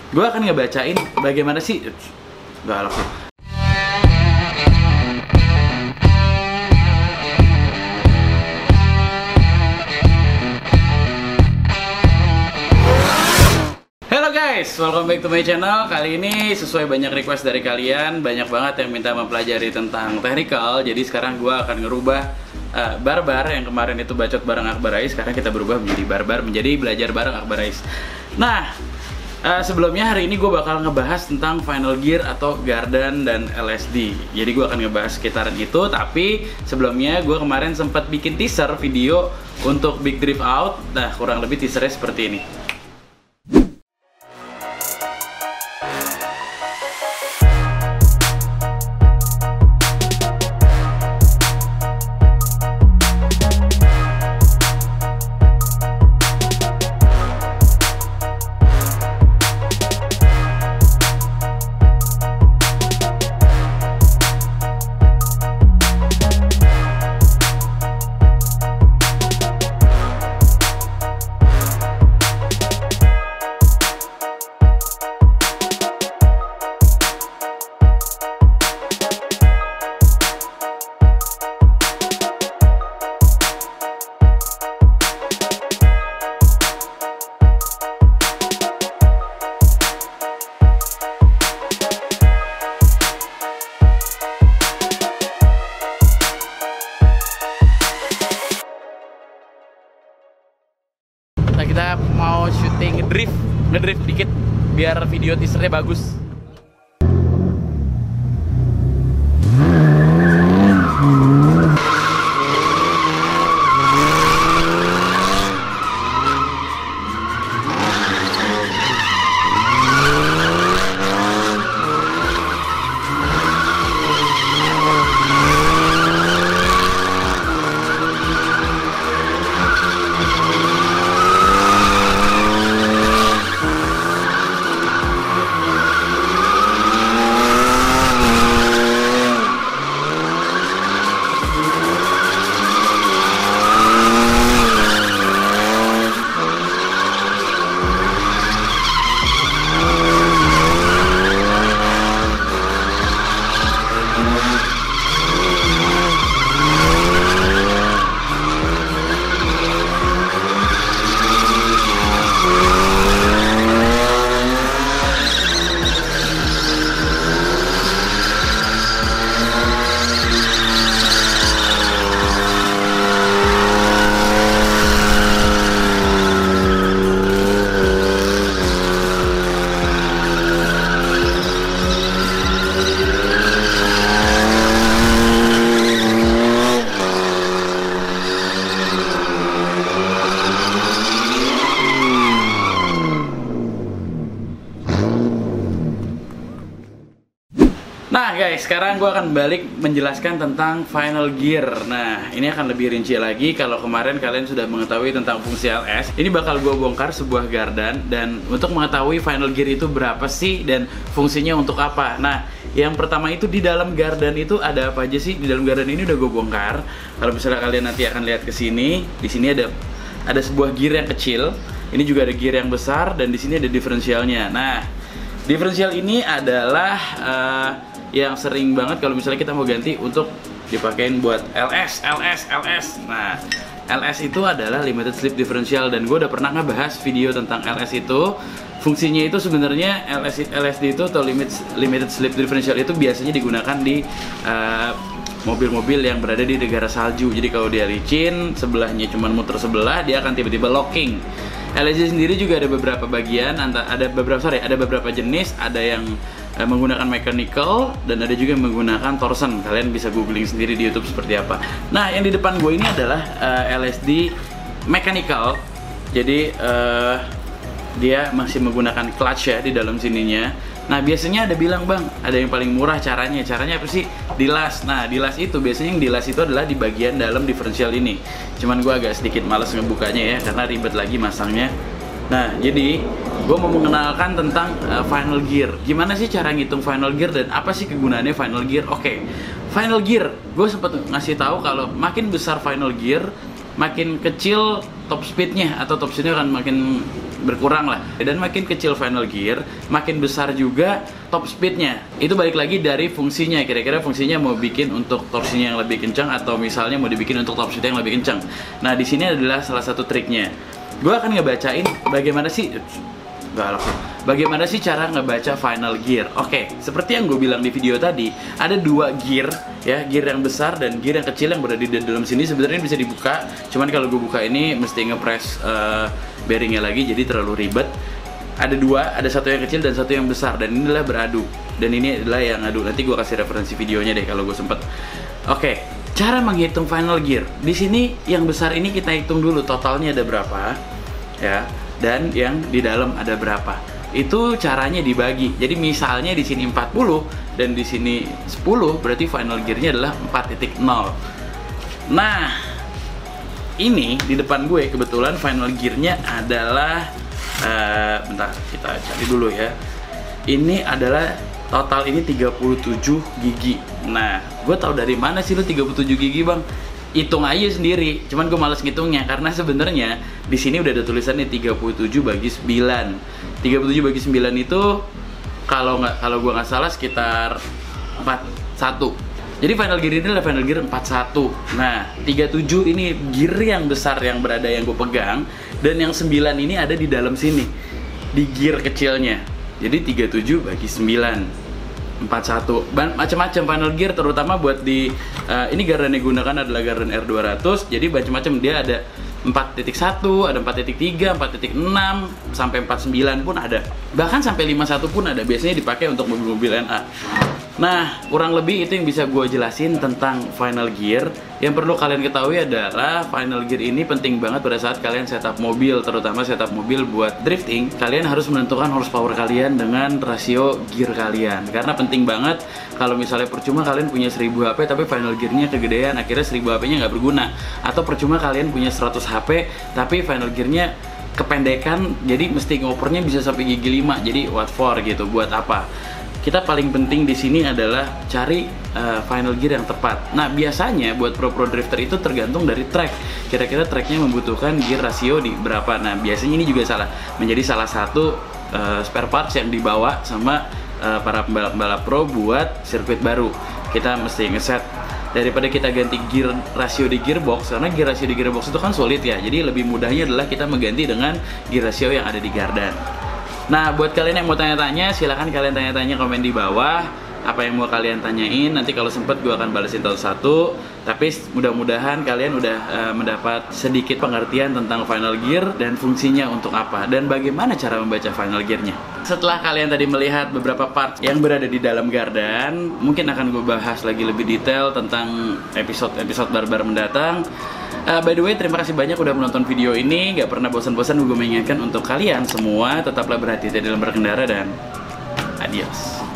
gue akan ngebacain bagaimana sih galak sih. Halo guys, welcome back to my channel. Kali ini sesuai banyak request dari kalian, banyak banget yang minta mempelajari tentang technical. Jadi sekarang gue akan ngerubah barbar yang kemarin itu bacot bareng Akbar Rais. Sekarang kita berubah menjadi barbar, menjadi belajar bareng Akbar Rais. Nah, sebelumnya hari ini gue bakal ngebahas tentang Final Gear atau Gardan dan LSD. Jadi gue akan ngebahas sekitaran itu. Tapi sebelumnya gue kemarin sempat bikin teaser video untuk Big Drift Out. Nah, kurang lebih teasernya seperti ini. Nah, kita mau syuting ngedrift dikit biar video teasernya bagus. Nah guys, sekarang gue akan balik menjelaskan tentang Final Gear. Nah, ini akan lebih rinci lagi. Kalau kemarin kalian sudah mengetahui tentang fungsi LS, ini bakal gue bongkar sebuah gardan. Dan untuk mengetahui Final Gear itu berapa sih dan fungsinya untuk apa. Nah, yang pertama itu di dalam gardan itu ada apa aja sih? Di dalam gardan ini udah gue bongkar. Kalau misalnya kalian nanti akan lihat ke sini, di sini ada sebuah gear yang kecil. Ini juga ada gear yang besar dan di sini ada diferensialnya. Nah, diferensial ini adalah yang sering banget kalau misalnya kita mau ganti untuk dipakein buat LS. Nah, LS itu adalah limited slip differential dan gue udah pernah ngebahas video tentang LS itu. Fungsinya itu sebenarnya LSD itu atau limited slip differential itu biasanya digunakan di mobil-mobil yang berada di negara salju. Jadi kalau dia licin, sebelahnya cuma muter sebelah, dia akan tiba-tiba locking. LSD sendiri juga ada beberapa bagian, ada beberapa jenis, ada yang menggunakan mechanical dan ada juga yang menggunakan torsion. Kalian bisa googling sendiri di YouTube seperti apa. Nah, yang di depan gue ini adalah LSD mechanical. Jadi dia masih menggunakan clutch ya di dalam sininya. Nah, biasanya ada bilang, bang, ada yang paling murah caranya apa sih? Dilas. Nah, dilas itu biasanya yang dilas itu adalah di bagian dalam diferensial ini. Cuman gue agak sedikit males ngebukanya ya karena ribet lagi masangnya. Nah, jadi gue mau mengenalkan tentang Final Gear. Gimana sih cara ngitung Final Gear dan apa sih kegunaannya Final Gear? Oke, Final Gear, gue sempat ngasih tahu kalau makin besar Final Gear, makin kecil top speednya atau top speednya akan makin berkurang lah. Dan makin kecil final gear, makin besar juga top speednya. Itu balik lagi dari fungsinya, kira-kira fungsinya mau bikin untuk torsinya yang lebih kencang atau misalnya mau dibikin untuk top speed yang lebih kencang. Nah di sini adalah salah satu triknya. Gue akan ngebacain bagaimana sih cara ngebaca final gear. Oke, seperti yang gue bilang di video tadi, ada dua gear ya, gear yang besar dan gear yang kecil yang berada di dalam sini. Sebenarnya bisa dibuka, cuman kalau gue buka ini mesti ngepres bearingnya lagi, jadi terlalu ribet. Ada dua, ada satu yang kecil dan satu yang besar, dan inilah beradu. Dan ini adalah yang adu. Nanti gue kasih referensi videonya deh kalau gue sempet. Oke, cara menghitung final gear. Di sini yang besar ini kita hitung dulu totalnya ada berapa, ya. Dan yang di dalam ada berapa. Itu caranya dibagi. Jadi misalnya di sini 40 dan di sini 10, berarti final gear-nya adalah 4.0. Nah, ini di depan gue kebetulan final gear-nya adalah bentar, kita cari dulu ya. Ini adalah total ini 37 gigi. Nah, gue tahu dari mana sih lu 37 gigi, Bang? Hitung aja sendiri, cuman gue males ngitungnya karena sebenarnya di sini udah ada tulisannya 37 bagi 9. 37 bagi 9 itu kalau gue nggak salah sekitar 41. Jadi final gear ini adalah final gear 41. Nah, 37 ini gear yang besar yang berada yang gue pegang, dan yang 9 ini ada di dalam sini di gear kecilnya. Jadi 37 bagi 9. 41 macam-macam final gear, terutama buat di ini gardan yang digunakan adalah gardan R200. Jadi macam-macam, dia ada 4.1, ada 4.3, 4.6 sampai 49 pun ada. Bahkan sampai 51 pun ada. Biasanya dipakai untuk mobil-mobil NA. Nah, kurang lebih itu yang bisa gue jelasin tentang final gear. Yang perlu kalian ketahui adalah final gear ini penting banget pada saat kalian setup mobil, terutama setup mobil buat drifting. Kalian harus menentukan horsepower kalian dengan rasio gear kalian. Karena penting banget, kalau misalnya percuma kalian punya 1000 HP tapi final gearnya kegedean, akhirnya 1000 HP-nya nggak berguna. Atau percuma kalian punya 100 HP tapi final gearnya kependekan, jadi mesti ngopernya bisa sampai gigi 5. Jadi what for gitu, buat apa? Kita paling penting di sini adalah cari final gear yang tepat. Nah, biasanya buat pro drifter itu tergantung dari track. Kira-kira tracknya membutuhkan gear rasio di berapa. Nah, biasanya ini juga menjadi salah satu spare parts yang dibawa sama para pembalap pro buat sirkuit baru. Kita mesti ngeset, daripada kita ganti gear rasio di gearbox, karena gear rasio di gearbox itu kan sulit ya. Jadi lebih mudahnya adalah kita mengganti dengan gear rasio yang ada di gardan. Nah, buat kalian yang mau tanya-tanya, silahkan kalian tanya-tanya komen di bawah. Apa yang mau kalian tanyain, nanti kalau sempet gue akan balesin satu-satu. Tapi mudah-mudahan kalian udah mendapat sedikit pengertian tentang final gear dan fungsinya untuk apa, dan bagaimana cara membaca final gearnya. Setelah kalian tadi melihat beberapa part yang berada di dalam gardan, mungkin akan gue bahas lagi lebih detail tentang episode barbar mendatang. By the way, terima kasih banyak udah menonton video ini. Gak pernah bosan-bosan gue mengingatkan untuk kalian semua tetaplah berhati-hati dalam berkendara, dan adios.